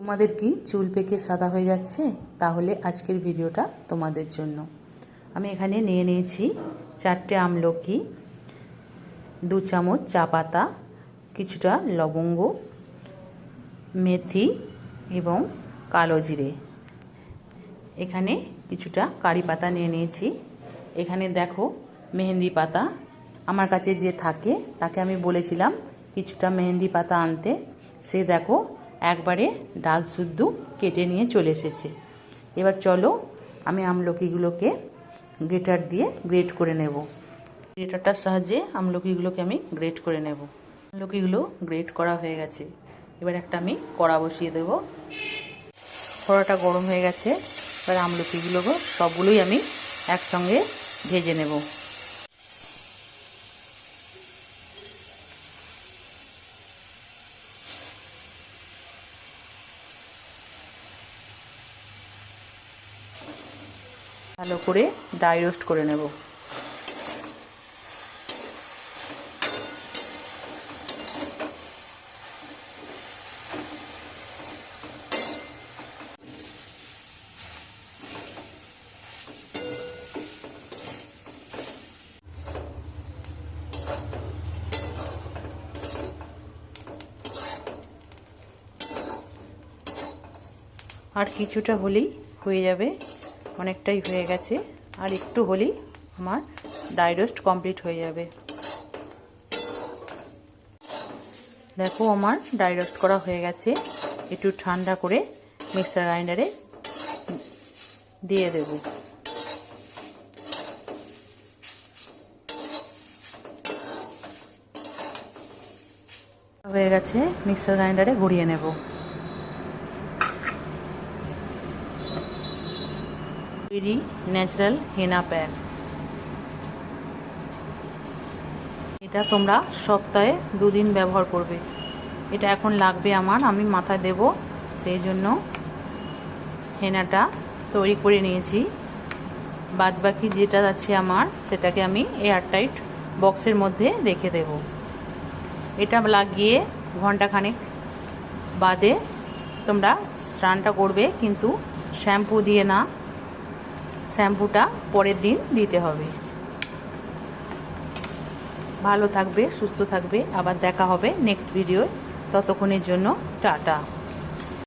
তোমাদের কি চুল পেকে সাদা হয়ে যাচ্ছে? তাহলে আজকের ভিডিওটা তোমাদের জন্য। আমি এখানে নিয়ে নিয়েছি 4টে আমলকি, 2 চামচ চা পাতা, কিছুটা লবঙ্গ, মেথি এবং কালো জিরে। এখানে কিছুটা কারি পাতা নিয়ে নিয়েছি। এখানে দেখো মেহেন্দি পাতা, আমার কাছে যে থাকে তাকে আমি বলেছিলাম কিছুটা মেহেন্দি পাতা আনতে, সে দেখো একবারে ডাল শুদ্ধ কেটে নিয়ে চলে এসেছে। এবার চলো আমি আমলকিগুলোকে গ্রেটার দিয়ে গ্রেট করে নেব। গ্রেটারটার সাহায্যে আমলকিগুলোকে আমি গ্রেট করে নেব। আমলকিগুলো গ্রেট করা হয়ে গেছে। এবার একটা আমি কড়া বসিয়ে দেব। কড়াটা গরম হয়ে গেছে। এবার আমলকিগুলো সবগুলোই আমি একসঙ্গে ভেজে নেব। ভালো করে ড্রাই রোস্ট করে নেব। আর কিছুটা হলেই হয়ে যাবে, অনেকটাই হয়ে গেছে। আর একটু হলেই আমার ড্রাই রোস্ট কমপ্লিট হয়ে যাবে। দেখো আমার ড্রাই রোস্ট করা হয়ে গেছে। একটু ঠান্ডা করে মিক্সার গ্রাইন্ডারে দিয়ে দেব। হয়ে গেছে, মিক্সার গ্রাইন্ডারে ঘুরিয়ে নেব। তৈরি ন্যাচারাল হেনা প্যাক। এটা তোমরা সপ্তাহে 2 দিন ব্যবহার করবে। এটা এখন লাগবে আমার, আমি মাথায় দেব, সেই জন্য হেনাটা তৈরি করে নিয়েছি। বাদবাকি যেটা আছে আমার, সেটাকে আমি এয়ারটাইট বক্সের মধ্যে রেখে দেব। এটা লাগিয়ে ঘন্টাখানেক বাদে তোমরা স্নানটা করবে, কিন্তু শ্যাম্পু দিয়ে না, শ্যাম্পুটা পরের দিন দিতে হবে। ভালো থাকবে, সুস্থ থাকবে। আবার দেখা হবে নেক্সট ভিডিও। ততক্ষণের জন্য টাটা।